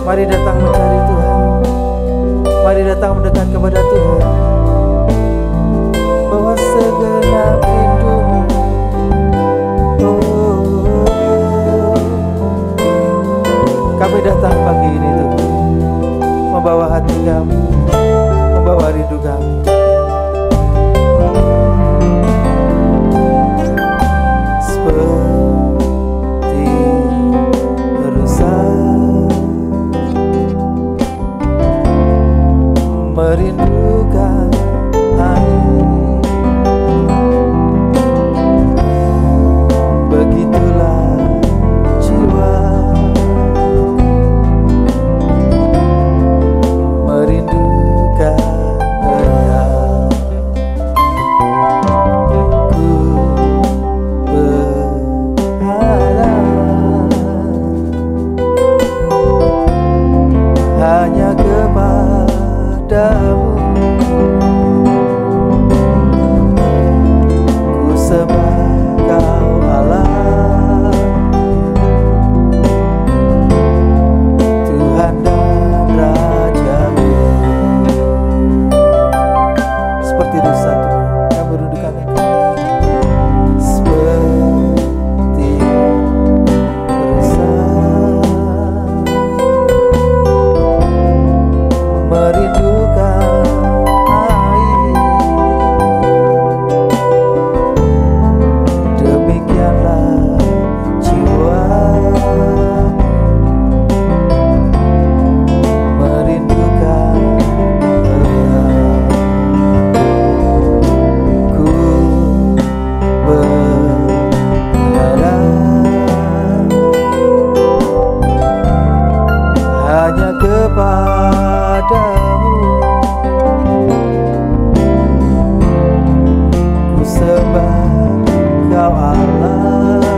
Mari datang mencari Tuhan. Mari datang mendekat kepada Tuhan. Bawa segenap rindumu. Kami datang pagi ini Tuhan, membawa hati kami, membawa rindu kami. Seperti rusa merindukan air, begitulah jiwa merindukan Engkau. Ku berharap hanya kepadamu. Ku sembah Kau Allah, Tuhan dan Rajaku. Seperti dosa Tuhan yang merindukan Engkau. Seperti dosa merindukan air, demikianlah jiwa merindukan Engkau. Ku berharap hanya kepadamu. Ku sembah Kau Allah,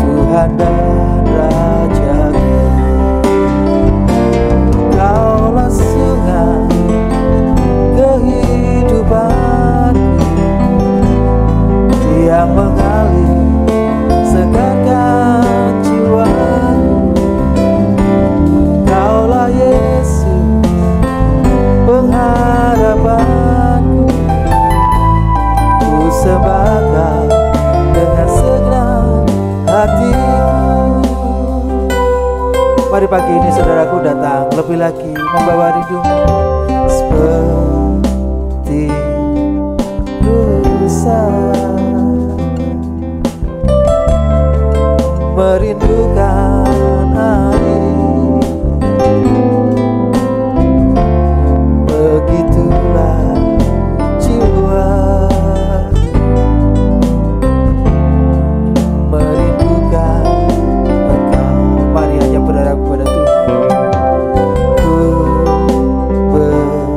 Tuhan dan Rajaku. Kaulah sungai kehidupanku yang mengalir segarkan jiwaku. Kaulah Yesus pengharapanku. Ku sembah Kau dengan segenap hatiku. Mari pagi ini saudaraku datang lebih lagi membawa rindumu. Seperti rusa merindukan air, begitulah jiwa merindukan Engkau. Mari hanya berharap kepada Tuhan. Ku berharap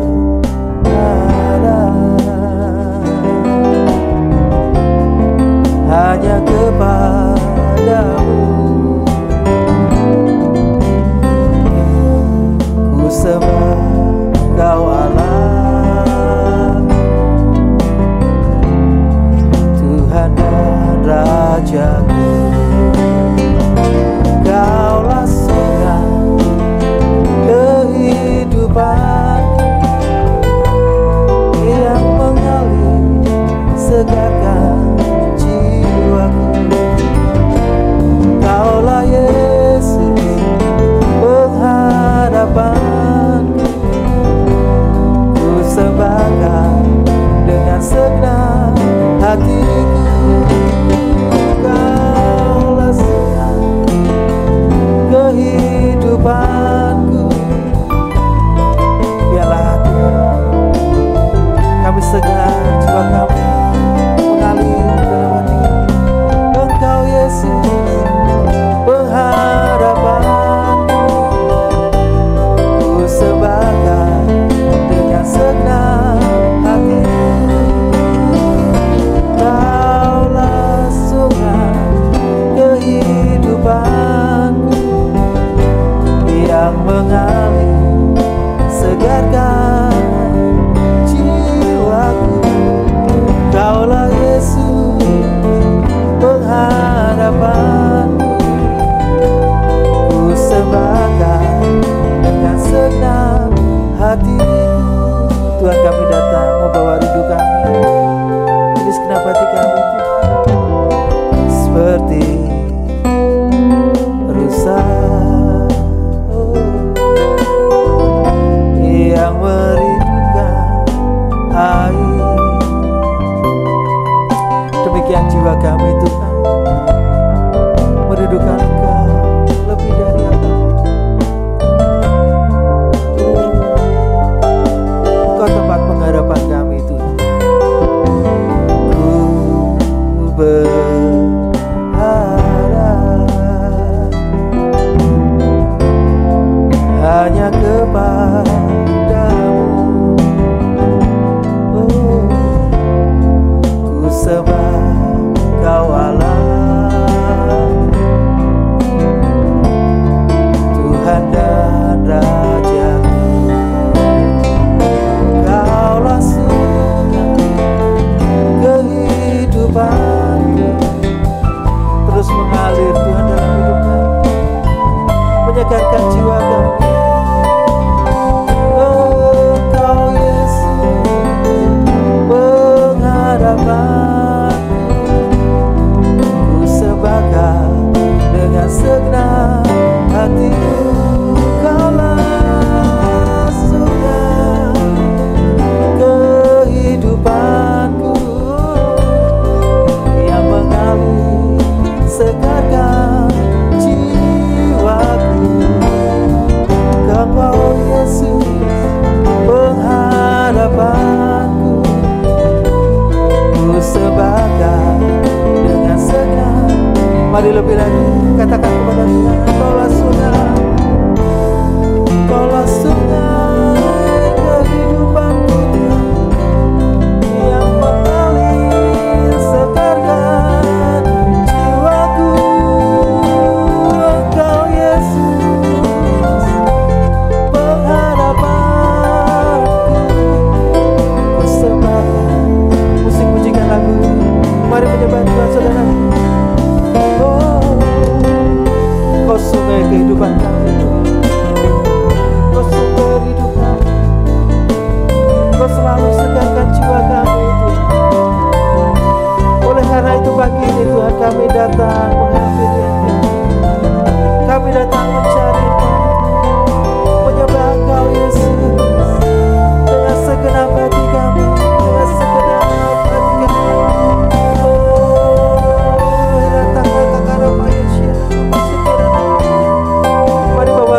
hanya kepadamu. segarkan jiwa kami. Engkau Yesus, pengharapanku, ku sebagai dengan segenap hatiku. Kaulah surga kehidupanku yang mengalir segarkan jiwaku. Engkau Yesus, pengharapanku, ku sebagai dengan segenap. Mari lebih lagi katakan kepada Tuhan, Kaulah surga, Kaulah sungai kehidupanku yang mengalir segarkan jiwaku. Engkau Yesus, pengharapanku, ku sebagai. Musik pujikan lagu, mari menyembah Tuhan saudara. Oh, Kau sungai kehidupan kami, Kau sumber hidup kami, Kau selalu segarkan jiwa kami Tuhan. Oleh karena itu pagi ini Tuhan, kami datang mengambil Engkau, kami datang mencari Engkau, menyembah Engkau Yesus dengan segenap hati kami, dengan segenap hati kami. Mari bawa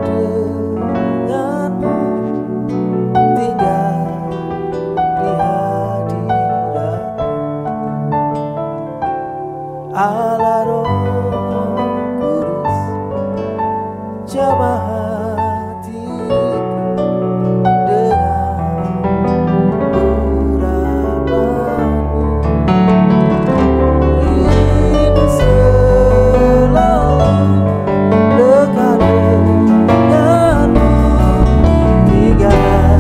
denganmu, tinggal di hadiratmu. Allah Roh Kudus, jamah hatiku dengan urapanmu. Rindu selalu dekat denganmu, tinggal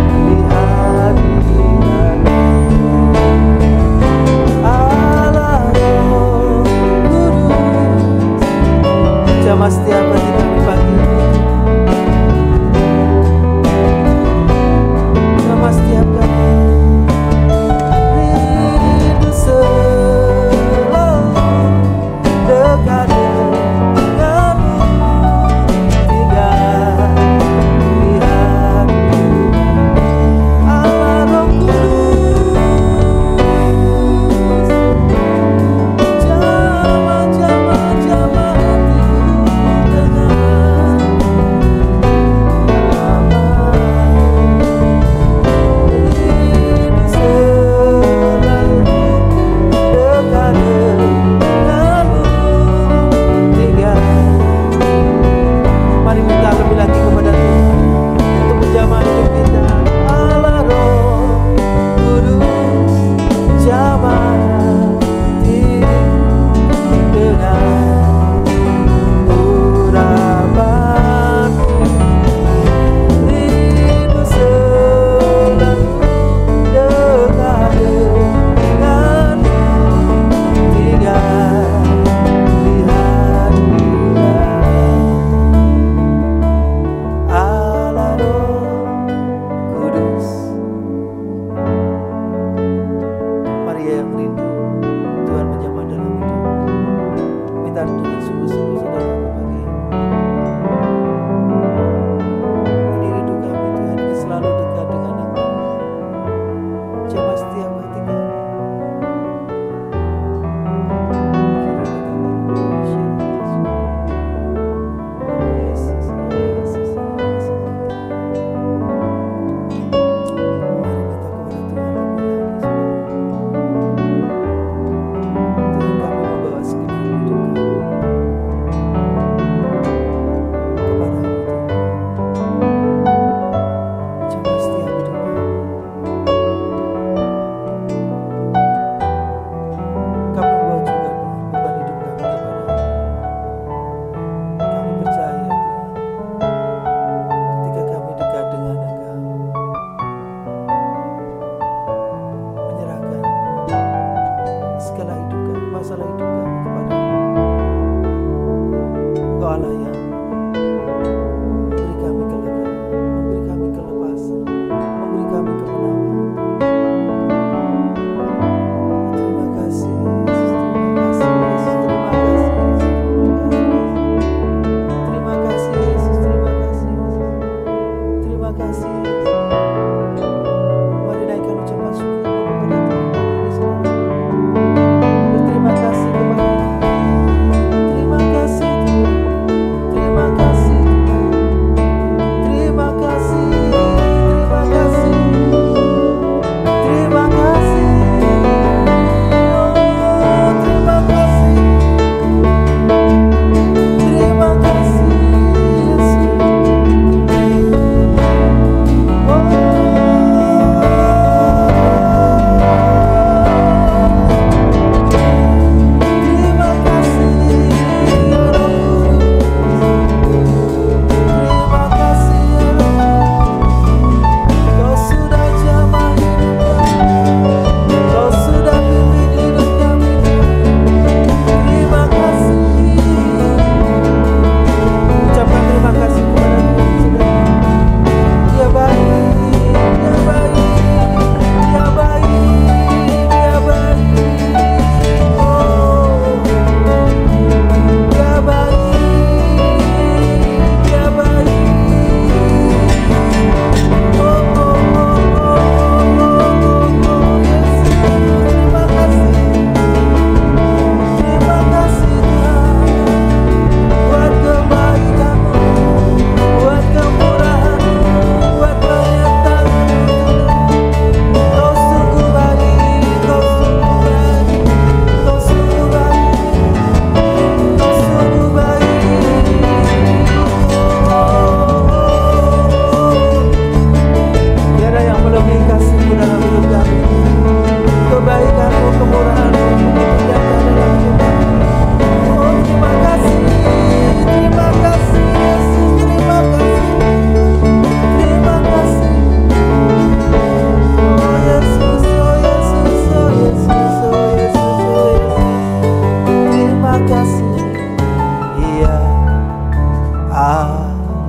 di hadiratmu. Allah Roh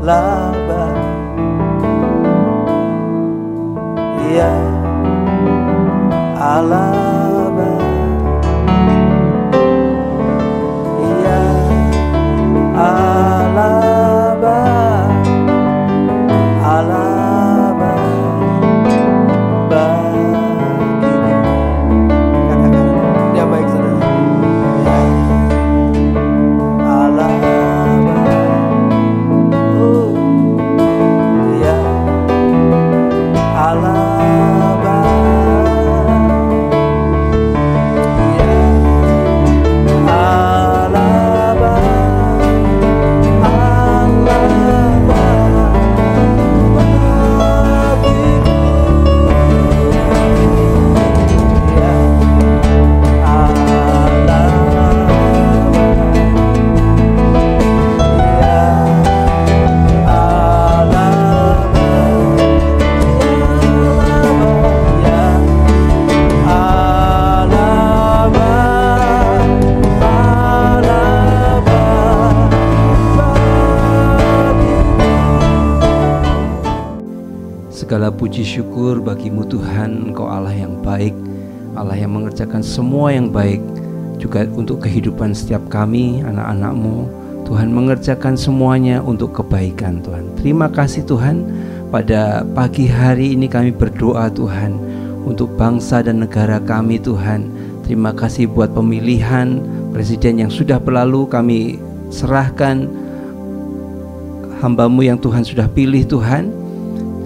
laba, ya alaba, ya alaba, alaba bagimu. Katakan dia baik saudara. Ya alaba, oh ya alaba, ya alaba, alaba bagimu. Ya alaba, ya alaba, ya alaba, alaba bagimu. Segala puji syukur bagimu Tuhan, Engkau Allah yang baik, Allah yang mengerjakan semua yang baik, juga untuk kehidupan setiap kami, anak-anak-Mu. Tuhan mengerjakan semuanya untuk kebaikan Tuhan. Terima kasih Tuhan, pada pagi hari ini kami berdoa Tuhan, untuk bangsa dan negara kami Tuhan. Terima kasih buat pemilihan presiden yang sudah berlalu, kami serahkan hamba-Mu yang Tuhan sudah pilih Tuhan,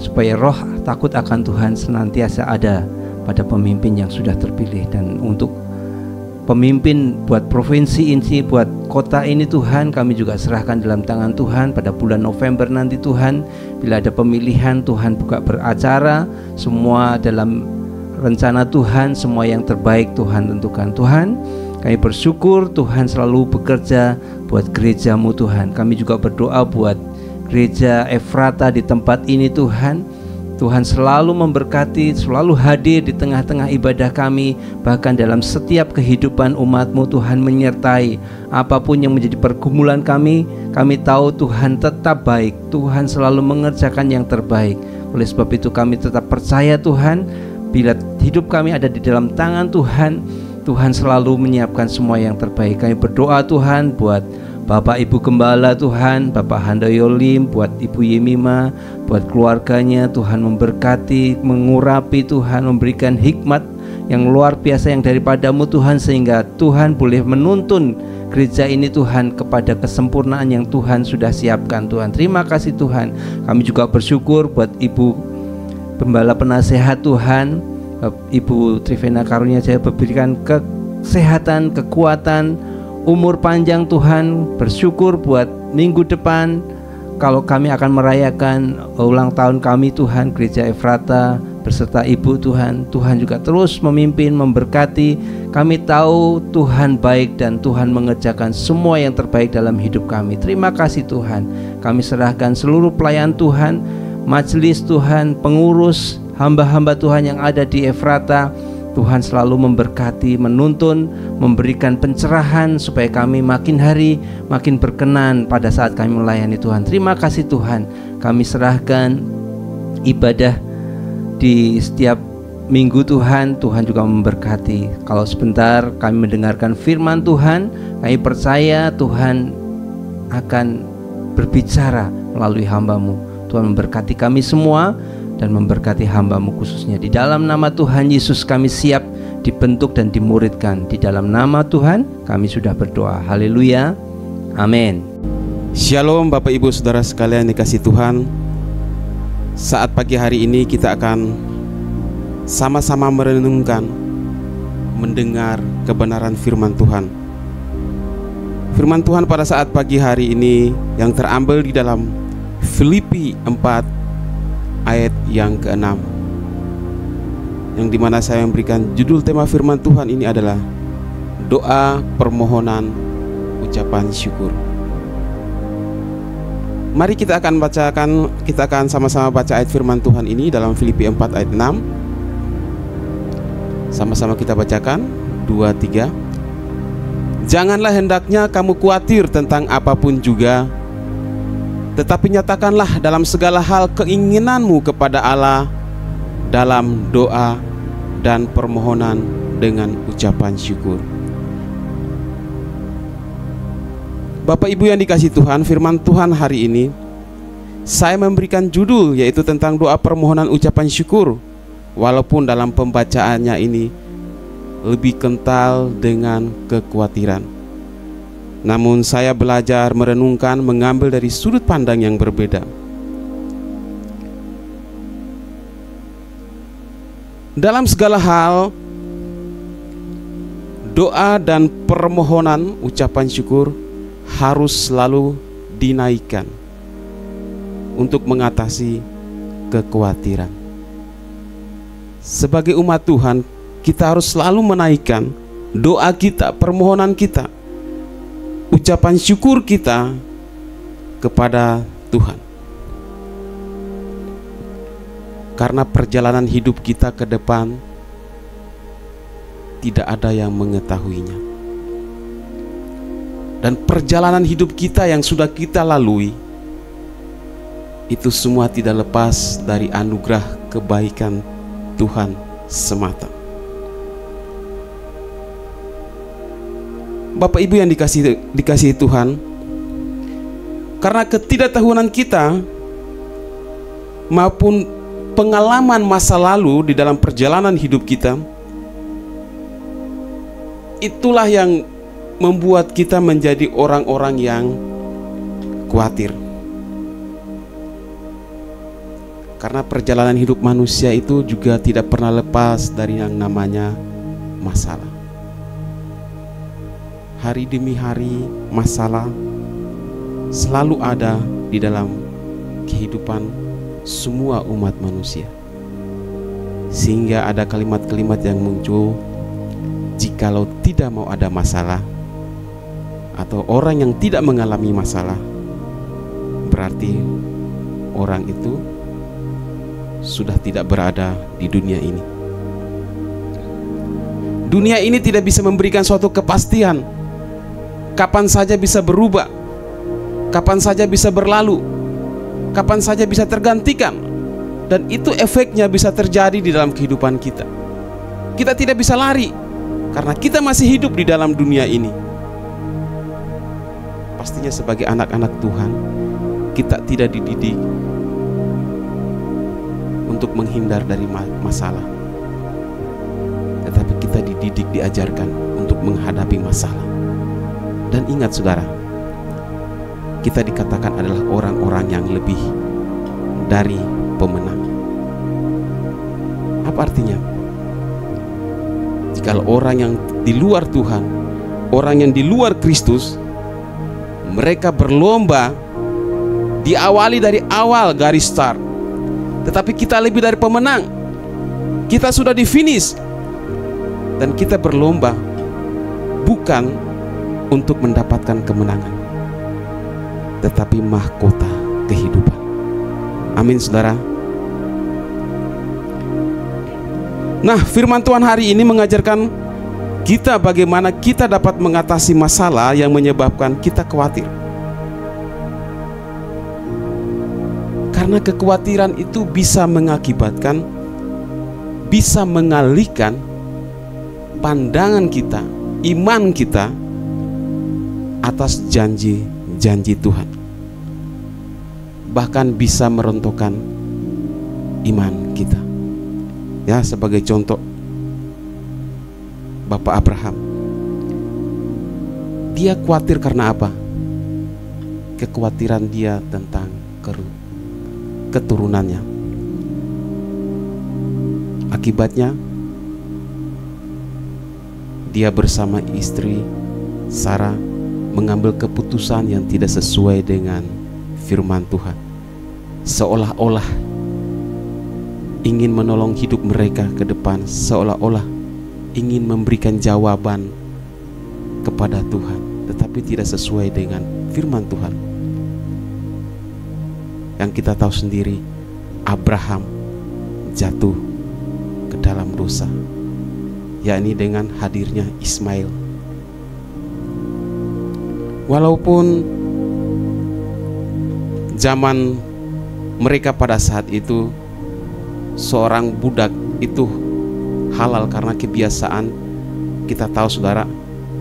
supaya roh takut akan Tuhan senantiasa ada pada pemimpin yang sudah terpilih. Dan untuk pemimpin buat provinsi ini, buat kota ini Tuhan, kami juga serahkan dalam tangan Tuhan. Pada bulan November nanti Tuhan, bila ada pemilihan, Tuhan buka beracara, semua dalam rencana Tuhan, semua yang terbaik Tuhan tentukan Tuhan. Kami bersyukur Tuhan selalu bekerja buat gereja-Mu Tuhan. Kami juga berdoa buat gereja Efrata di tempat ini Tuhan. Tuhan selalu memberkati, selalu hadir di tengah-tengah ibadah kami, bahkan dalam setiap kehidupan umat-Mu Tuhan menyertai. Apapun yang menjadi pergumulan kami tahu Tuhan tetap baik. Tuhan selalu mengerjakan yang terbaik. Oleh sebab itu kami tetap percaya Tuhan, bila hidup kami ada di dalam tangan Tuhan, Tuhan selalu menyiapkan semua yang terbaik. Kami berdoa Tuhan buat Bapak Ibu Gembala Tuhan, Bapak Handoyolim, buat Ibu Yemima, buat keluarganya. Tuhan memberkati, mengurapi Tuhan, memberikan hikmat yang luar biasa yang daripada-Mu Tuhan, sehingga Tuhan boleh menuntun gereja ini Tuhan kepada kesempurnaan yang Tuhan sudah siapkan Tuhan. Terima kasih Tuhan. Kami juga bersyukur buat Ibu Pembala Penasehat Tuhan, Ibu Trivena Karunia Jaya, berikan kesehatan, kekuatan, umur panjang Tuhan. Bersyukur buat minggu depan, kalau kami akan merayakan ulang tahun kami Tuhan, Gereja Efrata beserta Ibu Tuhan. Tuhan juga terus memimpin, memberkati. Kami tahu Tuhan baik dan Tuhan mengerjakan semua yang terbaik dalam hidup kami. Terima kasih Tuhan. Kami serahkan seluruh pelayan Tuhan, majelis Tuhan, pengurus, hamba-hamba Tuhan yang ada di Efrata. Tuhan selalu memberkati, menuntun, memberikan pencerahan supaya kami makin hari makin berkenan pada saat kami melayani Tuhan. Terima kasih Tuhan. Kami serahkan ibadah di setiap minggu Tuhan. Tuhan juga memberkati. Kalau sebentar kami mendengarkan firman Tuhan, kami percaya Tuhan akan berbicara melalui hamba-Mu. Tuhan memberkati kami semua dan memberkati hamba-Mu khususnya. Di dalam nama Tuhan Yesus kami siap dibentuk dan dimuridkan. Di dalam nama Tuhan kami sudah berdoa. Haleluya. Amin. Shalom Bapak Ibu Saudara sekalian dikasihi Tuhan. Saat pagi hari ini kita akan sama-sama merenungkan, mendengar kebenaran firman Tuhan. Firman Tuhan pada saat pagi hari ini yang terambil di dalam Filipi 4 ayat yang ke-6, yang dimana saya memberikan judul tema firman Tuhan ini adalah doa, permohonan, ucapan syukur. Mari kita akan sama-sama baca ayat firman Tuhan ini dalam Filipi 4 ayat 6. Sama-sama kita bacakan 2, 3. Janganlah hendaknya kamu khawatir tentang apapun juga, tetapi nyatakanlah dalam segala hal keinginanmu kepada Allah dalam doa dan permohonan dengan ucapan syukur. Bapak Ibu yang dikasihi Tuhan, firman Tuhan hari ini saya memberikan judul yaitu tentang doa permohonan ucapan syukur. Walaupun dalam pembacaannya ini lebih kental dengan kekhawatiran, namun saya belajar merenungkan, mengambil dari sudut pandang yang berbeda. Dalam segala hal, doa dan permohonan ucapan syukur harus selalu dinaikkan untuk mengatasi kekhawatiran. Sebagai umat Tuhan, kita harus selalu menaikkan doa kita, permohonan kita, ucapan syukur kita kepada Tuhan. Karena perjalanan hidup kita ke depan tidak ada yang mengetahuinya. Dan perjalanan hidup kita yang sudah kita lalui itu semua tidak lepas dari anugerah kebaikan Tuhan semata. Bapak Ibu yang dikasihi Tuhan, karena ketidaktahuan kita maupun pengalaman masa lalu di dalam perjalanan hidup kita, itulah yang membuat kita menjadi orang-orang yang khawatir. Karena perjalanan hidup manusia itu juga tidak pernah lepas dari yang namanya masalah. Hari demi hari masalah selalu ada di dalam kehidupan semua umat manusia. Sehingga ada kalimat-kalimat yang muncul, jikalau tidak mau ada masalah atau orang yang tidak mengalami masalah, berarti orang itu sudah tidak berada di dunia ini. Dunia ini tidak bisa memberikan suatu kepastian kapan saja bisa berubah, kapan saja bisa berlalu, kapan saja bisa tergantikan. Dan itu efeknya bisa terjadi di dalam kehidupan kita. Kita tidak bisa lari karena kita masih hidup di dalam dunia ini. Pastinya sebagai anak-anak Tuhan, kita tidak dididik untuk menghindar dari masalah, tetapi kita dididik, diajarkan untuk menghadapi masalah. Dan ingat saudara, kita dikatakan adalah orang-orang yang lebih dari pemenang. Apa artinya? Jikalau orang yang di luar Tuhan, orang yang di luar Kristus, mereka berlomba diawali dari awal garis start, tetapi kita lebih dari pemenang. Kita sudah di finish dan kita berlomba bukan untuk mendapatkan kemenangan, tetapi mahkota kehidupan. Amin saudara. Nah, firman Tuhan hari ini mengajarkan kita bagaimana kita dapat mengatasi masalah yang menyebabkan kita khawatir. Karena kekhawatiran itu bisa mengakibatkan, bisa mengalihkan pandangan kita, iman kita atas janji-janji Tuhan. Bahkan bisa merontokkan iman kita. Ya, sebagai contoh, Bapak Abraham, dia khawatir karena apa? Kekhawatiran dia tentang keturunannya. Akibatnya dia bersama istri Sarah mengambil keputusan yang tidak sesuai dengan firman Tuhan, seolah-olah ingin menolong hidup mereka ke depan, seolah-olah ingin memberikan jawaban kepada Tuhan, tetapi tidak sesuai dengan firman Tuhan. Yang kita tahu sendiri, Abraham jatuh ke dalam dosa, yakni dengan hadirnya Ismail. Walaupun zaman mereka pada saat itu, seorang budak itu halal karena kebiasaan. Kita tahu saudara,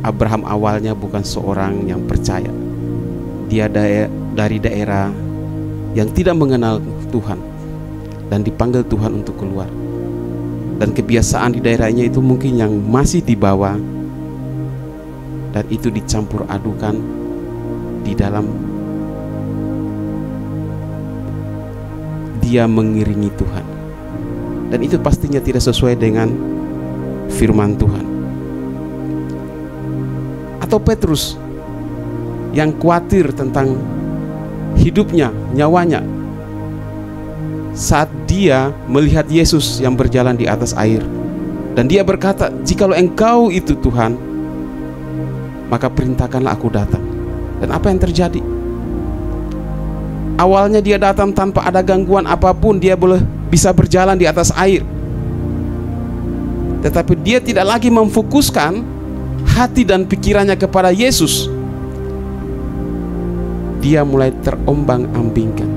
Abraham awalnya bukan seorang yang percaya. Dia dari daerah yang tidak mengenal Tuhan dan dipanggil Tuhan untuk keluar. Dan kebiasaan di daerahnya itu mungkin yang masih dibawa, dan itu dicampur adukan di dalam dia mengiringi Tuhan. Dan itu pastinya tidak sesuai dengan firman Tuhan. Atau Petrus yang khawatir tentang hidupnya, nyawanya, saat dia melihat Yesus yang berjalan di atas air, dan dia berkata, "Jikalau Engkau itu Tuhan, maka perintahkanlah aku datang." Dan apa yang terjadi? Awalnya dia datang tanpa ada gangguan apapun, dia boleh bisa berjalan di atas air. Tetapi dia tidak lagi memfokuskan hati dan pikirannya kepada Yesus. Dia mulai terombang-ambingkan.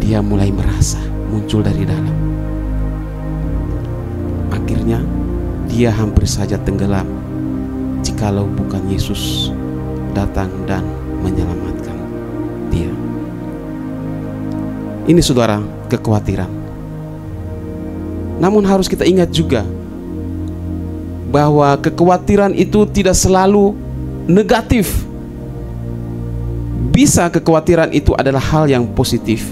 Dia mulai merasa muncul dari dalam. Akhirnya dia hampir saja tenggelam jikalau bukan Yesus datang dan menyelamatkan dia. Ini saudara, kekhawatiran. Namun harus kita ingat juga bahwa kekhawatiran itu tidak selalu negatif. Bisa kekhawatiran itu adalah hal yang positif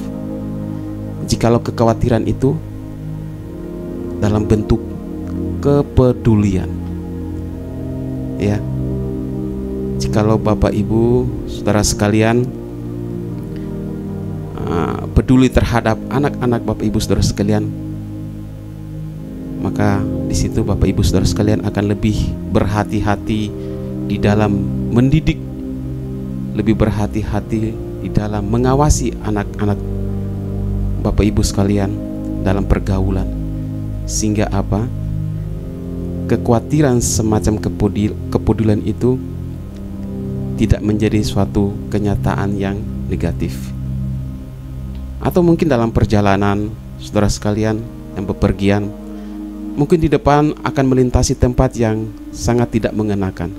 jikalau kekhawatiran itu dalam bentuk kepedulian. Ya, jikalau Bapak Ibu saudara sekalian peduli terhadap anak-anak Bapak Ibu saudara sekalian, maka di situ Bapak Ibu saudara sekalian akan lebih berhati-hati di dalam mendidik, lebih berhati-hati di dalam mengawasi anak-anak Bapak Ibu sekalian dalam pergaulan, sehingga apa? Kekhawatiran semacam kepedulian itu tidak menjadi suatu kenyataan yang negatif. Atau mungkin dalam perjalanan saudara sekalian yang bepergian, mungkin di depan akan melintasi tempat yang sangat tidak mengenakan.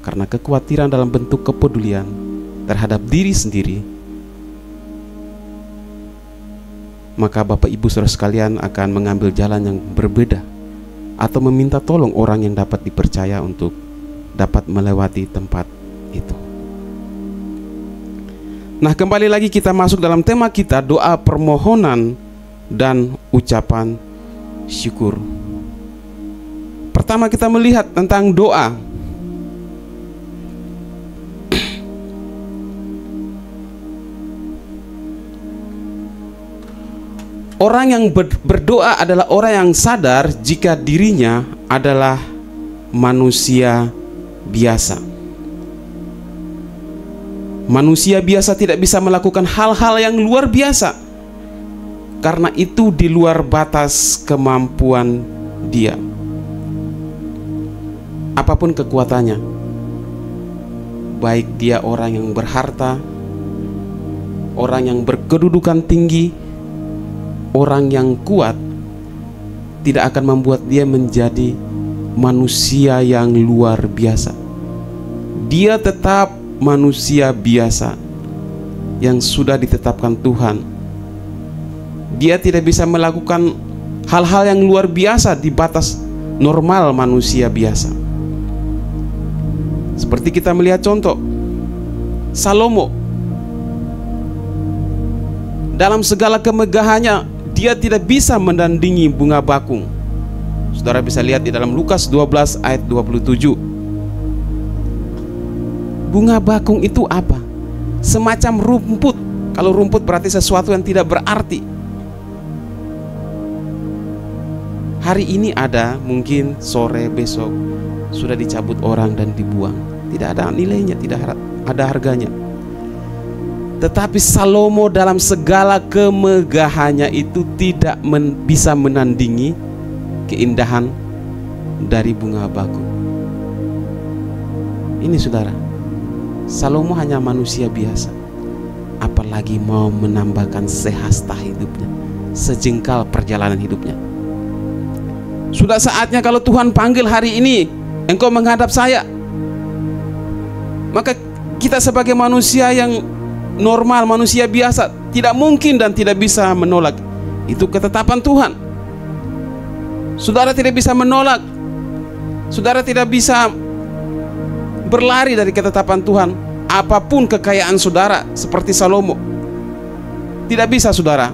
Karena kekhawatiran dalam bentuk kepedulian terhadap diri sendiri, maka Bapak Ibu saudara sekalian akan mengambil jalan yang berbeda, atau meminta tolong orang yang dapat dipercaya untuk dapat melewati tempat itu. Nah, kembali lagi kita masuk dalam tema kita, doa permohonan dan ucapan syukur. Pertama kita melihat tentang doa. Orang yang berdoa adalah orang yang sadar jika dirinya adalah manusia biasa. Manusia biasa tidak bisa melakukan hal-hal yang luar biasa, karena itu di luar batas kemampuan dia. Apapun kekuatannya, baik dia orang yang berharta, orang yang berkedudukan tinggi, orang yang kuat, tidak akan membuat dia menjadi manusia yang luar biasa. Dia tetap manusia biasa yang sudah ditetapkan Tuhan. Dia tidak bisa melakukan hal-hal yang luar biasa di batas normal manusia biasa. Seperti kita melihat contoh Salomo, dalam segala kemegahannya dia tidak bisa menandingi bunga bakung. Saudara bisa lihat di dalam Lukas 12 ayat 27. Bunga bakung itu apa? Semacam rumput. Kalau rumput berarti sesuatu yang tidak berarti. Hari ini ada, mungkin sore besok sudah dicabut orang dan dibuang. Tidak ada nilainya, tidak ada harganya. Tetapi Salomo dalam segala kemegahannya itu tidak bisa menandingi keindahan dari bunga bakung. Ini saudara, Salomo hanya manusia biasa. apalagi mau menambahkan sehasta hidupnya, sejengkal perjalanan hidupnya. Sudah saatnya kalau Tuhan panggil hari ini, engkau menghadap saya, maka kita sebagai manusia yang normal, manusia biasa, tidak mungkin dan tidak bisa menolak. Itu ketetapan Tuhan. Saudara tidak bisa menolak. Saudara tidak bisa berlari dari ketetapan Tuhan. Apapun kekayaan saudara, seperti Salomo, tidak bisa saudara.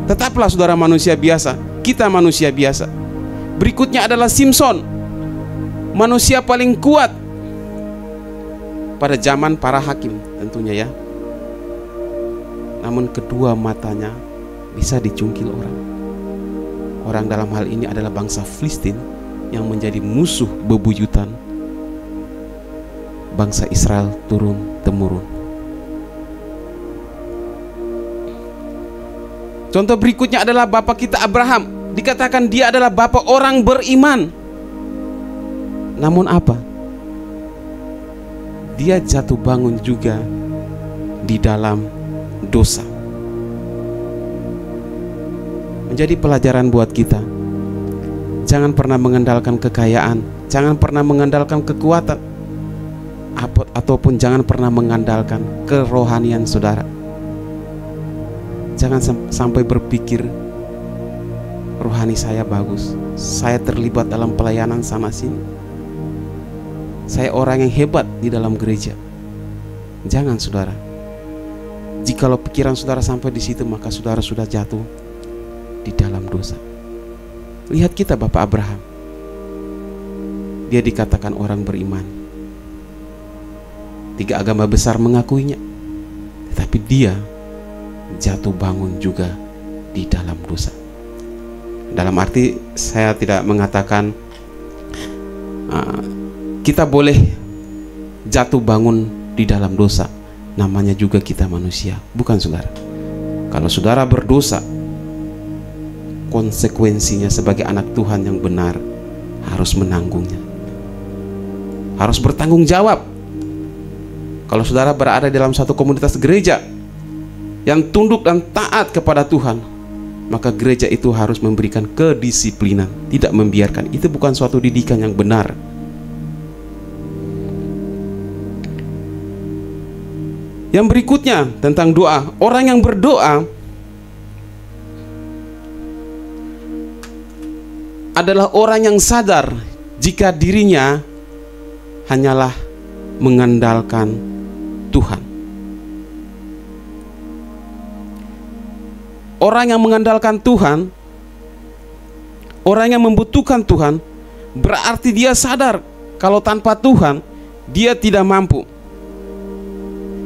Tetaplah saudara manusia biasa. Kita manusia biasa. Berikutnya adalah Simson, manusia paling kuat pada zaman para hakim tentunya ya. Namun kedua matanya bisa dicungkil orang. Orang dalam hal ini adalah bangsa Filistin yang menjadi musuh bebuyutan bangsa Israel turun-temurun. Contoh berikutnya adalah bapak kita Abraham. Dikatakan dia adalah bapak orang beriman. Namun apa? Dia jatuh bangun juga di dalam dosa. Menjadi pelajaran buat kita. Jangan pernah mengandalkan kekayaan, jangan pernah mengandalkan kekuatan, ataupun jangan pernah mengandalkan kerohanian saudara. Jangan sampai berpikir rohani saya bagus, saya terlibat dalam pelayanan sana sini, saya orang yang hebat di dalam gereja. Jangan saudara. Jikalau pikiran saudara sampai di situ, maka saudara sudah jatuh di dalam dosa. Lihat kita Bapak Abraham. Dia dikatakan orang beriman. 3 agama besar mengakuinya. Tetapi dia jatuh bangun juga di dalam dosa. Dalam arti saya tidak mengatakan kita boleh jatuh bangun di dalam dosa. Namanya juga kita manusia. Bukan saudara. Kalau saudara berdosa, konsekuensinya sebagai anak Tuhan yang benar harus menanggungnya, harus bertanggung jawab. Kalau saudara berada dalam satu komunitas gereja yang tunduk dan taat kepada Tuhan, maka gereja itu harus memberikan kedisiplinan, tidak membiarkan. Itu bukan suatu didikan yang benar. Yang berikutnya tentang doa. Orang yang berdoa adalah orang yang sadar jika dirinya hanyalah mengandalkan Tuhan. Orang yang mengandalkan Tuhan, orang yang membutuhkan Tuhan, berarti dia sadar kalau tanpa Tuhan dia tidak mampu.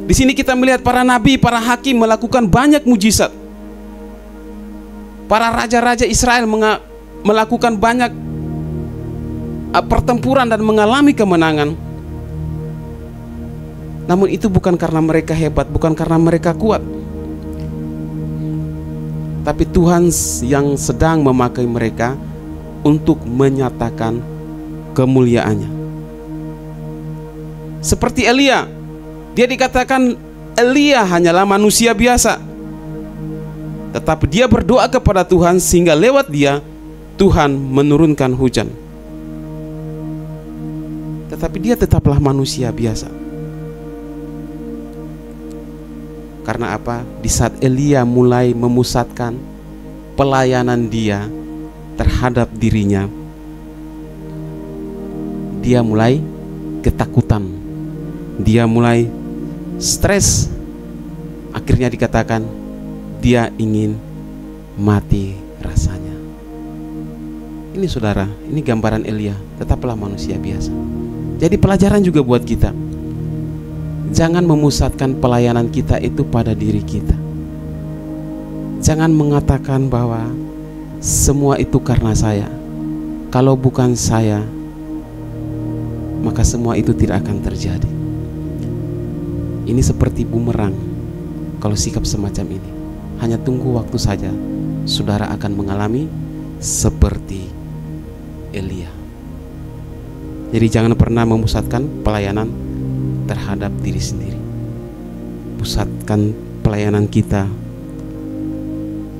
Di sini kita melihat para nabi, para hakim melakukan banyak mujizat. Para raja-raja Israel melakukan banyak pertempuran dan mengalami kemenangan. Namun itu bukan karena mereka hebat, bukan karena mereka kuat, tapi Tuhan yang sedang memakai mereka untuk menyatakan kemuliaannya. Seperti Elia, dia dikatakan Elia hanyalah manusia biasa, tetapi dia berdoa kepada Tuhan sehingga lewat dia Tuhan menurunkan hujan. Tetapi dia tetaplah manusia biasa. Karena apa? Di saat Elia mulai memusatkan pelayanan dia terhadap dirinya, dia mulai ketakutan, dia mulai stres. Akhirnya dikatakan dia ingin mati rasanya. Ini saudara, ini gambaran Elia, tetaplah manusia biasa. Jadi pelajaran juga buat kita. Jangan memusatkan pelayanan kita itu pada diri kita. Jangan mengatakan bahwa semua itu karena saya. Kalau bukan saya, maka semua itu tidak akan terjadi. Ini seperti bumerang. Kalau sikap semacam ini, hanya tunggu waktu saja, saudara akan mengalami seperti Elia. Jadi jangan pernah memusatkan pelayanan terhadap diri sendiri. Pusatkan pelayanan kita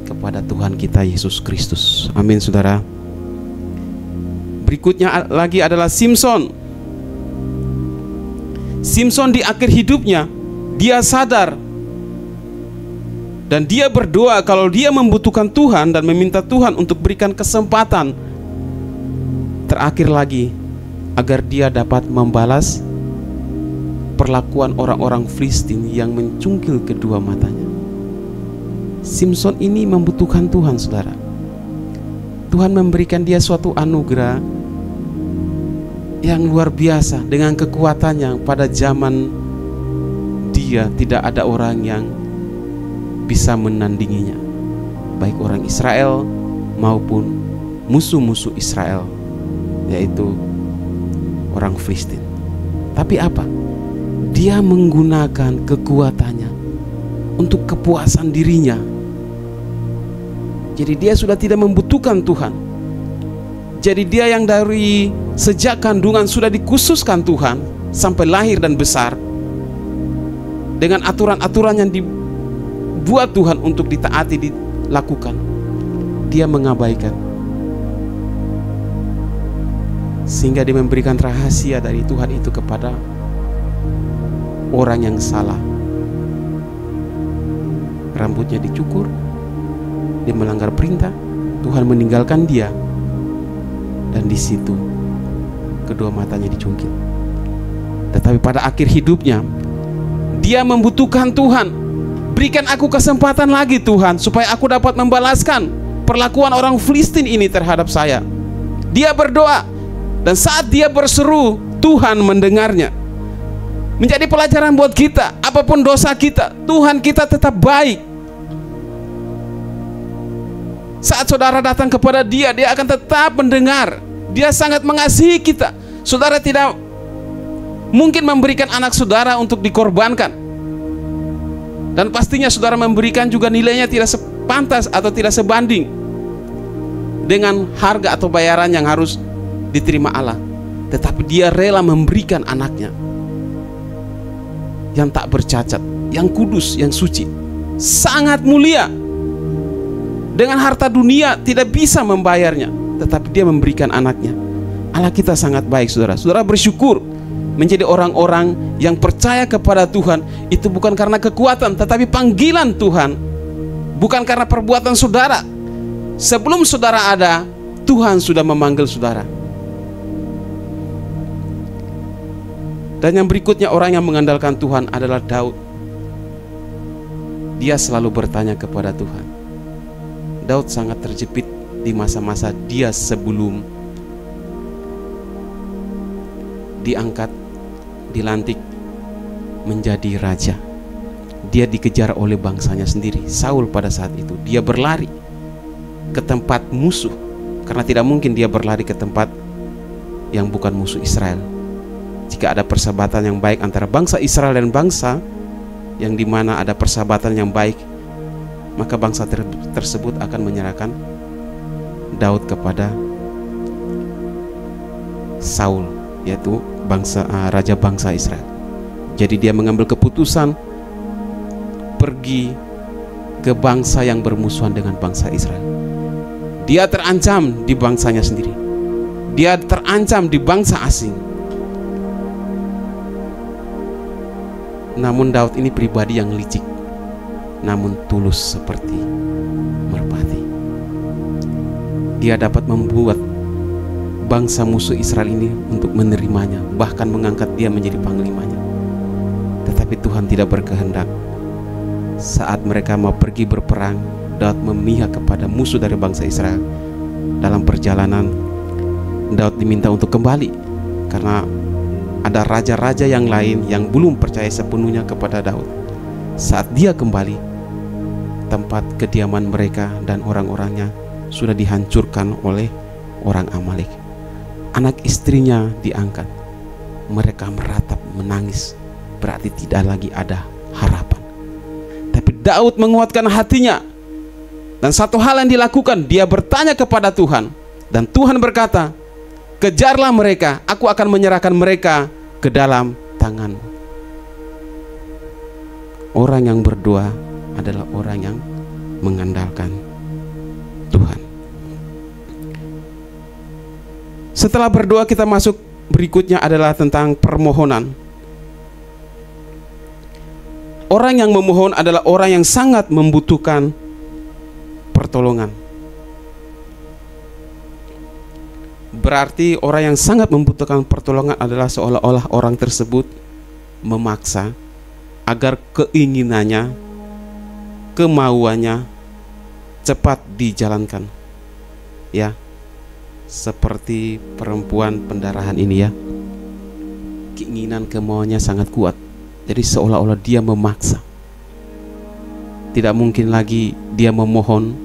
kepada Tuhan kita Yesus Kristus. Amin, saudara. Berikutnya lagi adalah Simson. Simson di akhir hidupnya, dia sadar dan dia berdoa kalau dia membutuhkan Tuhan dan meminta Tuhan untuk berikan kesempatan terakhir lagi agar dia dapat membalas perlakuan orang-orang Filistin yang mencungkil kedua matanya. Simson ini membutuhkan Tuhan, saudara. Tuhan memberikan dia suatu anugerah yang luar biasa dengan kekuatannya. Pada zaman dia tidak ada orang yang bisa menandinginya, baik orang Israel maupun musuh-musuh Israel, yaitu orang Filistin. Tapi apa? Dia menggunakan kekuatannya untuk kepuasan dirinya. Jadi dia sudah tidak membutuhkan Tuhan. Jadi dia yang dari sejak kandungan sudah dikhususkan Tuhan sampai lahir dan besar, dengan aturan-aturan yang dibuat Tuhan untuk ditaati, dilakukan, dia mengabaikan. Sehingga dia memberikan rahasia dari Tuhan itu kepada orang yang salah. Rambutnya dicukur, dia melanggar perintah, Tuhan meninggalkan dia, dan di situ kedua matanya dicungkil. Tetapi pada akhir hidupnya dia membutuhkan Tuhan. Berikan aku kesempatan lagi Tuhan, supaya aku dapat membalaskan perlakuan orang Filistin ini terhadap saya. Dia berdoa, dan saat dia berseru, Tuhan mendengarnya. Menjadi pelajaran buat kita, apapun dosa kita, Tuhan kita tetap baik. Saat saudara datang kepada dia, dia akan tetap mendengar. Dia sangat mengasihi kita. Saudara tidak mungkin memberikan anak saudara untuk dikorbankan, dan pastinya saudara memberikan juga nilainya tidak sepantas atau tidak sebanding dengan harga atau bayaran yang harus diterima Allah. Tetapi dia rela memberikan anaknya yang tak bercacat, yang kudus, yang suci, sangat mulia. Dengan harta dunia tidak bisa membayarnya, tetapi dia memberikan anaknya. Allah kita sangat baik, saudara. Saudara bersyukur menjadi orang-orang yang percaya kepada Tuhan. Itu bukan karena kekuatan, tetapi panggilan Tuhan. Bukan karena perbuatan saudara. Sebelum saudara ada, Tuhan sudah memanggil saudara. Dan yang berikutnya, orang yang mengandalkan Tuhan adalah Daud. Dia selalu bertanya kepada Tuhan. Daud sangat terjepit di masa-masa dia sebelum diangkat, dilantik menjadi raja. Dia dikejar oleh bangsanya sendiri, Saul. Pada saat itu dia berlari ke tempat musuh, karena tidak mungkin dia berlari ke tempat yang bukan musuh Israel. Jika ada persahabatan yang baik antara bangsa Israel dan bangsa yang dimana ada persahabatan yang baik, maka bangsa tersebut akan menyerahkan Daud kepada Saul, yaitu raja bangsa Israel. Jadi dia mengambil keputusan pergi ke bangsa yang bermusuhan dengan bangsa Israel. Dia terancam di bangsanya sendiri, dia terancam di bangsa asing. Namun Daud ini pribadi yang licik, namun tulus seperti merpati. Dia dapat membuat bangsa musuh Israel ini untuk menerimanya, bahkan mengangkat dia menjadi panglimanya. Tetapi Tuhan tidak berkehendak. Saat mereka mau pergi berperang, Daud memihak kepada musuh dari bangsa Israel. Dalam perjalanan, Daud diminta untuk kembali, karena ada raja-raja yang lain yang belum percaya sepenuhnya kepada Daud. Saat dia kembali, tempat kediaman mereka dan orang-orangnya sudah dihancurkan oleh orang Amalek. Anak istrinya diangkat. Mereka meratap, menangis. Berarti tidak lagi ada harapan. Tapi Daud menguatkan hatinya, dan satu hal yang dilakukan, dia bertanya kepada Tuhan, dan Tuhan berkata, kejarlah mereka, aku akan menyerahkan mereka ke dalam tanganmu. Orang yang berdoa adalah orang yang mengandalkan Tuhan. Setelah berdoa, kita masuk berikutnya adalah tentang permohonan. Orang yang memohon adalah orang yang sangat membutuhkan pertolongan. Berarti orang yang sangat membutuhkan pertolongan adalah seolah-olah orang tersebut memaksa agar keinginannya, kemauannya cepat dijalankan. Ya, seperti perempuan pendarahan ini ya. Keinginan kemauannya sangat kuat. Jadi seolah-olah dia memaksa. Tidak mungkin lagi dia memohon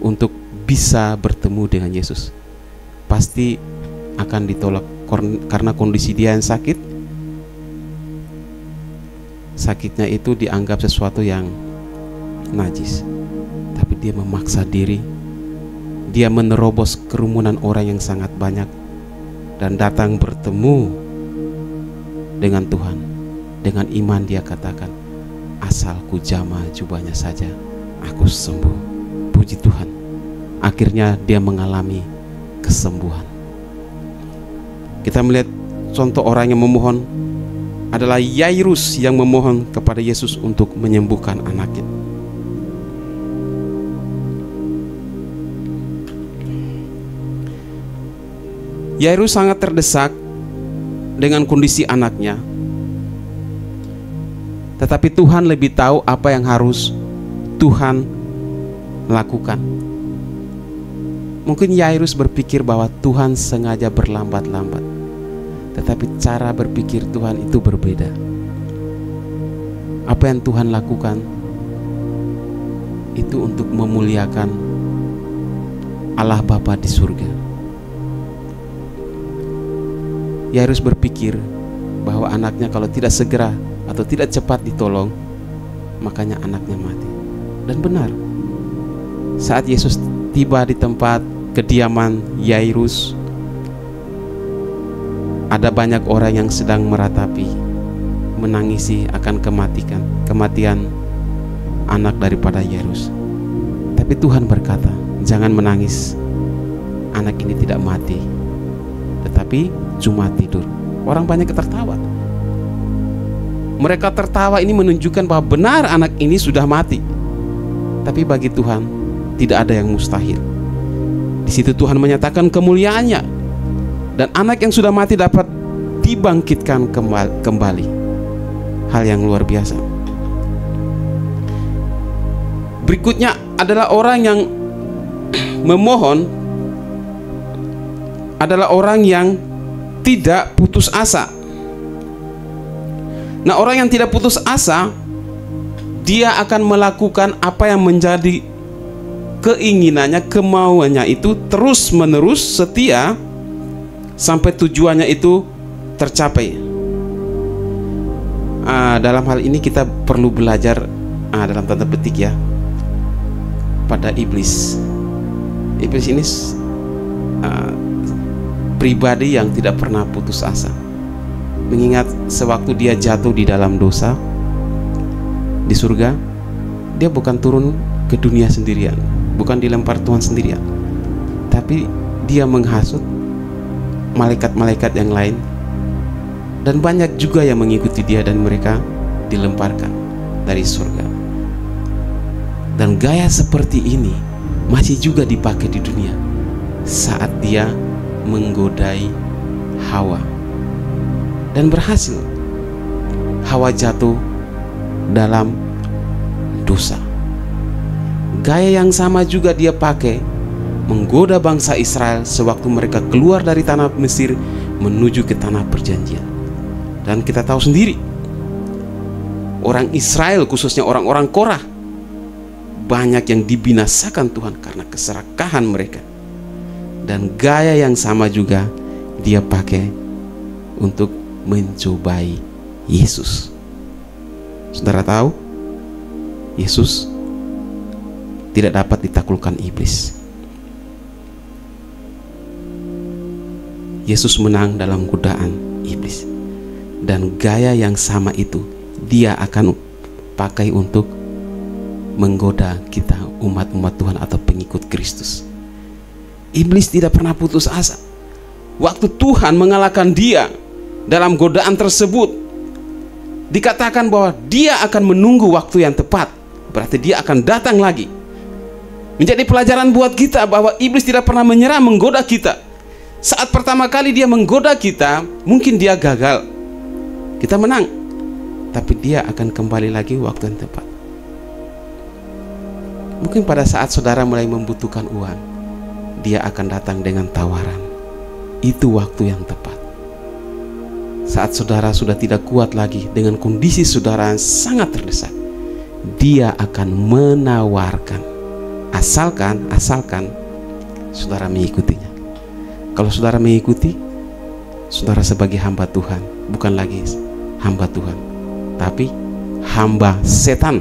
untuk bisa bertemu dengan Yesus. Pasti akan ditolak karena kondisi dia yang sakit. Sakitnya itu dianggap sesuatu yang najis. Tapi dia memaksa diri. Dia menerobos kerumunan orang yang sangat banyak dan datang bertemu dengan Tuhan. Dengan iman dia katakan, asal ku jama jubahnya saja, aku sembuh. Puji Tuhan. Akhirnya dia mengalami kesembuhan. Kita melihat contoh orang yang memohon adalah Yairus yang memohon kepada Yesus untuk menyembuhkan anaknya. Yairus sangat terdesak dengan kondisi anaknya. Tetapi Tuhan lebih tahu apa yang harus Tuhan lakukan. Mungkin Yairus berpikir bahwa Tuhan sengaja berlambat-lambat. Tetapi cara berpikir Tuhan itu berbeda. Apa yang Tuhan lakukan itu untuk memuliakan Allah Bapa di surga. Yairus berpikir bahwa anaknya kalau tidak segera atau tidak cepat ditolong, makanya anaknya mati. Dan benar, saat Yesus tiba di tempat kediaman Yairus, ada banyak orang yang sedang meratapi, menangisi akan kematian anak daripada Yairus. Tapi Tuhan berkata, jangan menangis, anak ini tidak mati, tetapi cuma tidur. Orang banyak tertawa. Mereka tertawa ini menunjukkan bahwa benar anak ini sudah mati. Tapi bagi Tuhan tidak ada yang mustahil. Di situ Tuhan menyatakan kemuliaannya, dan anak yang sudah mati dapat dibangkitkan kembali. Hal yang luar biasa. Berikutnya adalah orang yang memohon adalah orang yang tidak putus asa. Nah, orang yang tidak putus asa, dia akan melakukan apa yang menjadi keinginannya, kemauannya itu terus menerus setia sampai tujuannya itu tercapai. Dalam hal ini kita perlu belajar dalam tanda petik ya pada iblis. Iblis ini pribadi yang tidak pernah putus asa. Mengingat sewaktu dia jatuh di dalam dosa di surga, dia bukan turun ke dunia sendirian, bukan dilempar Tuhan sendirian, tapi dia menghasut malaikat-malaikat yang lain, dan banyak juga yang mengikuti dia, dan mereka dilemparkan dari surga. Dan gaya seperti ini masih juga dipakai di dunia saat dia menggodai Hawa. Dan berhasil. Hawa jatuh dalam dosa. Gaya yang sama juga dia pakai menggoda bangsa Israel sewaktu mereka keluar dari tanah Mesir menuju ke tanah perjanjian. Dan kita tahu sendiri, orang Israel, khususnya orang-orang Korah, banyak yang dibinasakan Tuhan karena keserakahan mereka. Dan gaya yang sama juga dia pakai untuk mencobai Yesus. Saudara tahu, Yesus tidak dapat ditaklukkan iblis. Yesus menang dalam godaan iblis. Dan gaya yang sama itu dia akan pakai untuk menggoda kita umat-umat Tuhan atau pengikut Kristus. Iblis tidak pernah putus asa. Waktu Tuhan mengalahkan dia dalam godaan tersebut, dikatakan bahwa dia akan menunggu waktu yang tepat. Berarti dia akan datang lagi. Menjadi pelajaran buat kita bahwa iblis tidak pernah menyerah menggoda kita. Saat pertama kali dia menggoda kita, mungkin dia gagal, kita menang, tapi dia akan kembali lagi waktu yang tepat. Mungkin pada saat saudara mulai membutuhkan uang, dia akan datang dengan tawaran. Itu waktu yang tepat. Saat saudara sudah tidak kuat lagi dengan kondisi saudara yang sangat terdesak, dia akan menawarkan. Asalkan saudara mengikutinya. Kalau saudara mengikuti, saudara sebagai hamba Tuhan, bukan lagi hamba Tuhan, tapi hamba setan.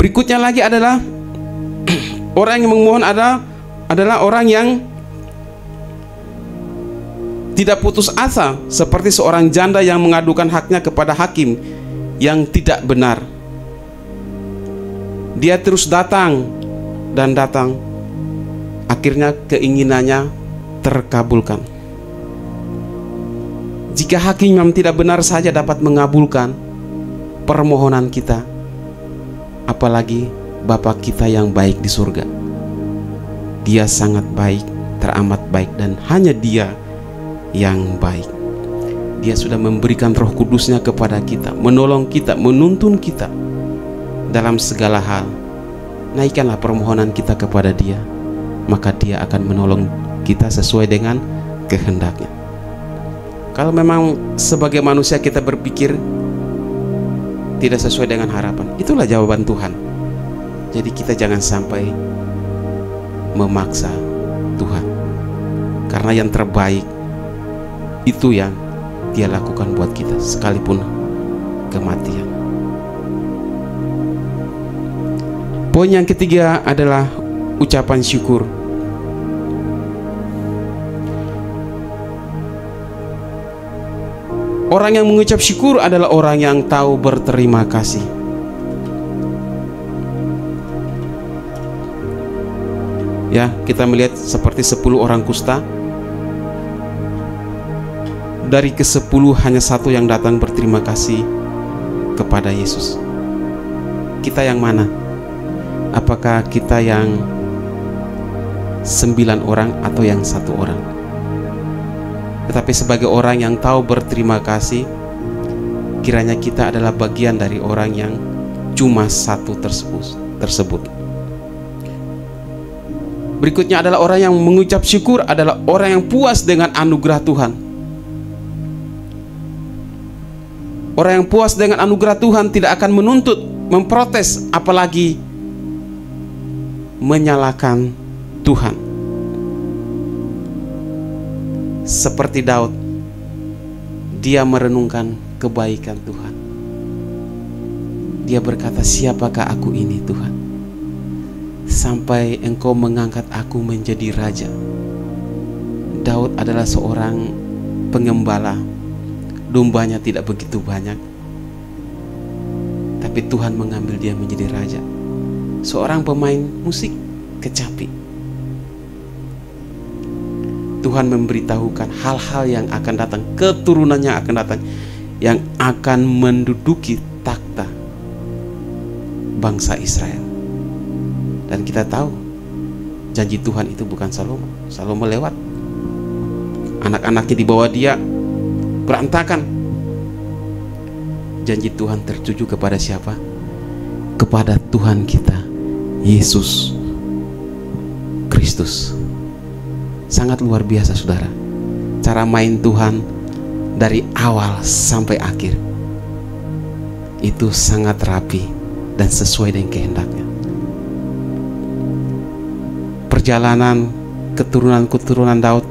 Berikutnya lagi adalah orang yang memohon adalah orang yang tidak putus asa, seperti seorang janda yang mengadukan haknya kepada hakim yang tidak benar. Dia terus datang dan datang, akhirnya keinginannya terkabulkan. Jika hakim yang tidak benar saja dapat mengabulkan permohonan kita, apalagi Bapa kita yang baik di surga. Dia sangat baik, teramat baik, dan hanya Dia yang baik. Dia sudah memberikan Roh Kudusnya kepada kita, menolong kita, menuntun kita dalam segala hal. Naikkanlah permohonan kita kepada Dia, maka Dia akan menolong kita sesuai dengan kehendaknya. Kalau memang sebagai manusia kita berpikir tidak sesuai dengan harapan, itulah jawaban Tuhan. Jadi kita jangan sampai memaksa Tuhan, karena yang terbaik itu yang Dia lakukan buat kita, sekalipun kematian. Poin yang ketiga adalah ucapan syukur. Orang yang mengucap syukur adalah orang yang tahu berterima kasih. Ya, kita melihat seperti 10 orang kusta. Dari ke-10 hanya 1 yang datang berterima kasih kepada Yesus. Kita yang mana? Apakah kita yang 9 orang atau yang 1 orang? Tetapi sebagai orang yang tahu berterima kasih, kiranya kita adalah bagian dari orang yang cuma 1 tersebut. Berikutnya adalah orang yang mengucap syukur adalah orang yang puas dengan anugerah Tuhan. Orang yang puas dengan anugerah Tuhan tidak akan menuntut, memprotes, apalagi menyalahkan Tuhan. Seperti Daud, dia merenungkan kebaikan Tuhan. Dia berkata, siapakah aku ini Tuhan, sampai Engkau mengangkat aku menjadi raja. Daud adalah seorang pengembala, dombanya tidak begitu banyak, tapi Tuhan mengambil dia menjadi raja. Seorang pemain musik kecapi, Tuhan memberitahukan hal-hal yang akan datang, keturunannya akan datang, yang akan menduduki takhta bangsa Israel. Dan kita tahu janji Tuhan itu bukan Salomo. Salomo lewat, anak-anaknya di bawah dia berantakan. Janji Tuhan tertuju kepada siapa? Kepada Tuhan kita, Yesus Kristus. Sangat luar biasa saudara, cara main Tuhan dari awal sampai akhir itu sangat rapi dan sesuai dengan kehendaknya. Perjalanan keturunan Daud,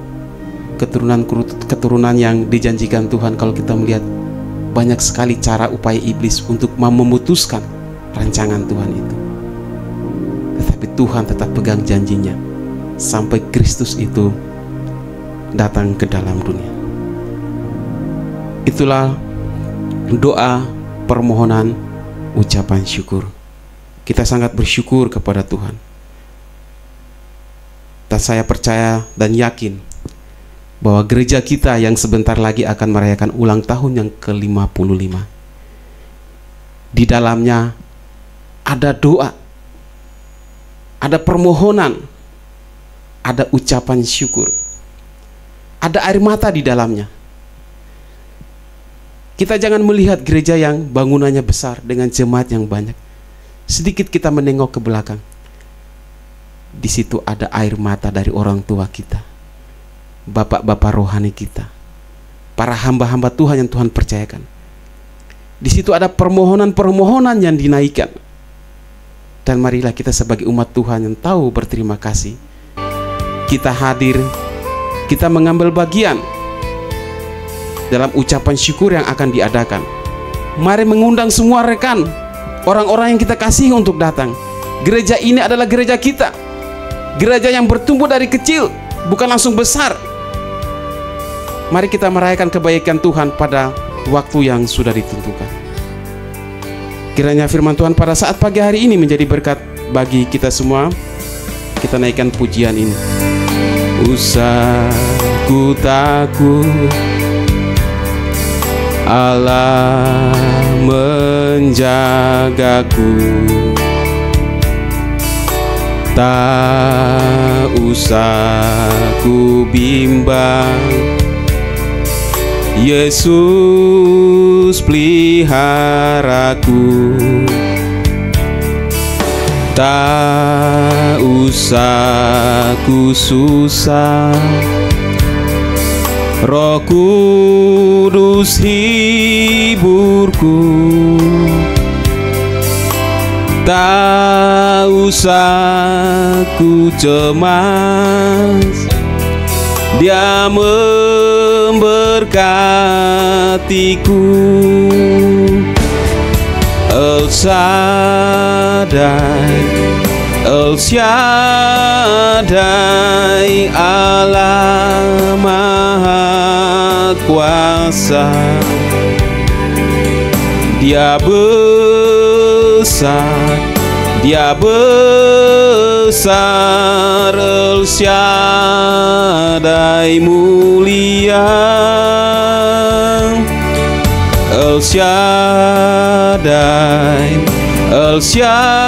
keturunan yang dijanjikan Tuhan, kalau kita melihat banyak sekali cara upaya iblis untuk memutuskan rancangan Tuhan itu. Tetapi Tuhan tetap pegang janjinya sampai Kristus itu datang ke dalam dunia. Itulah doa permohonan ucapan syukur. Kita sangat bersyukur kepada Tuhan. Dan saya percaya dan yakin bahwa gereja kita yang sebentar lagi akan merayakan ulang tahun yang ke-55, di dalamnya ada doa, ada permohonan, ada ucapan syukur, ada air mata di dalamnya. Kita jangan melihat gereja yang bangunannya besar dengan jemaat yang banyak. Sedikit kita menengok ke belakang, di situ ada air mata dari orang tua kita, bapak-bapak rohani kita, para hamba-hamba Tuhan yang Tuhan percayakan. Di situ ada permohonan-permohonan yang dinaikkan. Dan marilah kita sebagai umat Tuhan yang tahu berterima kasih, kita hadir, kita mengambil bagian dalam ucapan syukur yang akan diadakan. Mari mengundang semua rekan, orang-orang yang kita kasih untuk datang. Gereja ini adalah gereja kita, gereja yang bertumbuh dari kecil, bukan langsung besar. Mari kita merayakan kebaikan Tuhan pada waktu yang sudah ditentukan. Kiranya firman Tuhan pada saat pagi hari ini menjadi berkat bagi kita semua. Kita naikkan pujian ini. Usahku takut, Allah menjagaku. Tak usah ku bimbang, Yesus peliharaku. Tak usah ku susah, Roh Kudus hiburku. Tak usah ku cemas, Dia memberkatiku. El Shaddai, El Shaddai, Allah Maha Kuasa. Dia besar, Dia besar, El Shaddai mulia. El Shaddai, El Shaddai,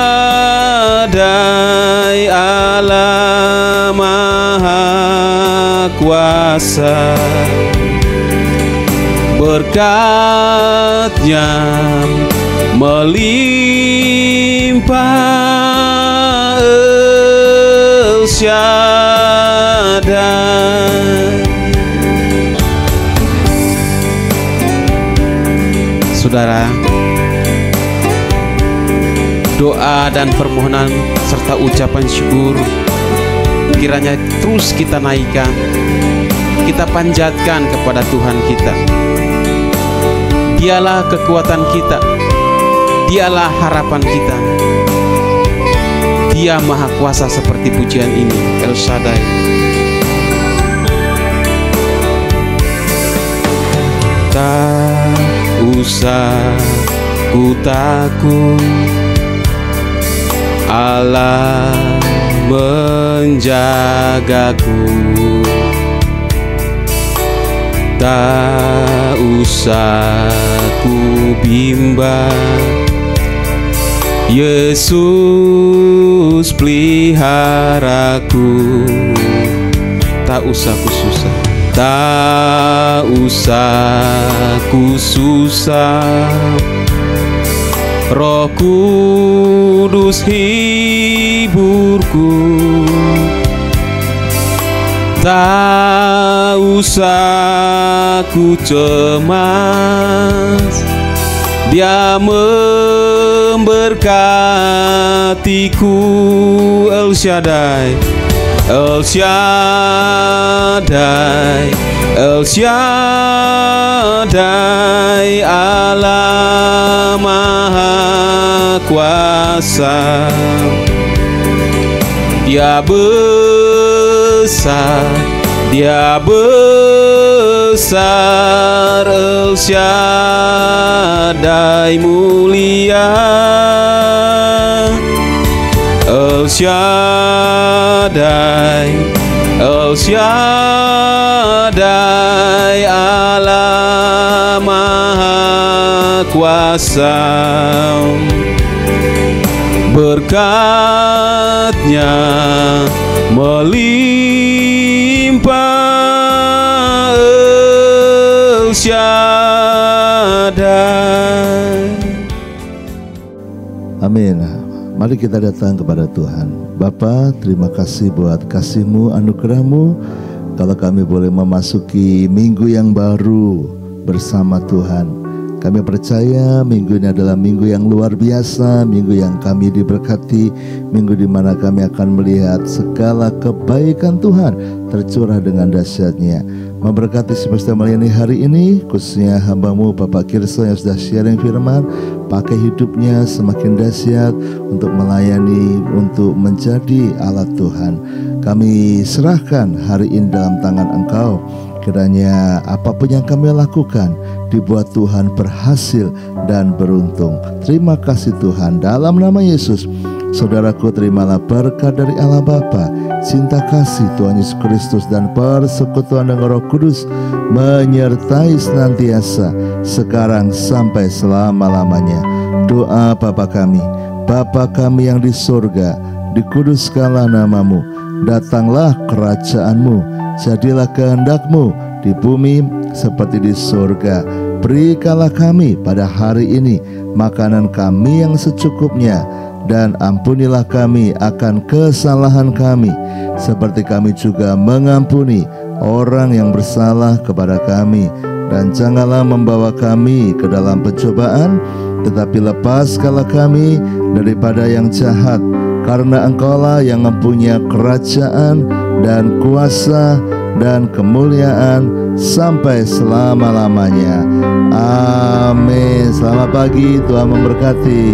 Allah Maha Kuasa. Berkat-Nya melimpah, El Shaddai. Saudara, doa dan permohonan serta ucapan syukur kiranya terus kita naikkan, kita panjatkan kepada Tuhan kita. Dialah kekuatan kita, Dialah harapan kita. Dia maha kuasa seperti pujian ini, El Shaddai. Tak usah ku takut, Allah menjagaku. Tak usah ku bimbang, Yesus peliharaku. Tak usah ku susah, tak usah ku susah, Roh Kudus hiburku. Tak usah ku cemas, Dia memberkatiku. El Shaddai, El Shaddai, El Shaddai, Allah Maha Kuasa. Dia besar, Dia besar, besar, El Shaddai mulia, El Shaddai, El Shaddai, Allah Maha Kuasa. Berkat-Nya melimpah, El Shaddai. Amin. Mari kita datang kepada Tuhan. Bapa, terima kasih buat kasih-Mu, anugerah-Mu. Kalau kami boleh memasuki minggu yang baru bersama Tuhan, kami percaya minggu ini adalah minggu yang luar biasa, minggu yang kami diberkati, minggu di mana kami akan melihat segala kebaikan Tuhan tercurah dengan dahsyatnya. Memberkati semesta melayani hari ini, khususnya hamba-Mu Bapak Kirso yang sudah sharing firman, pakai hidupnya semakin dahsyat untuk melayani, untuk menjadi alat Tuhan. Kami serahkan hari ini dalam tangan Engkau. Kiranya apapun yang kami lakukan dibuat Tuhan berhasil dan beruntung. Terima kasih Tuhan, dalam nama Yesus. Saudaraku, terimalah berkat dari Allah Bapa, cinta kasih Tuhan Yesus Kristus, dan persekutuan dengan Roh Kudus menyertai senantiasa sekarang sampai selama-lamanya. Doa Bapa kami yang di surga, dikuduskanlah nama-Mu, datanglah kerajaan-Mu, jadilah kehendak-Mu di bumi seperti di surga. Berikanlah kami pada hari ini makanan kami yang secukupnya, dan ampunilah kami akan kesalahan kami, seperti kami juga mengampuni orang yang bersalah kepada kami. Dan janganlah membawa kami ke dalam pencobaan, tetapi lepaskanlah kami daripada yang jahat, karena Engkaulah yang mempunyai kerajaan dan kuasa dan kemuliaan sampai selama-lamanya. Amin. Selamat pagi, Tuhan memberkati.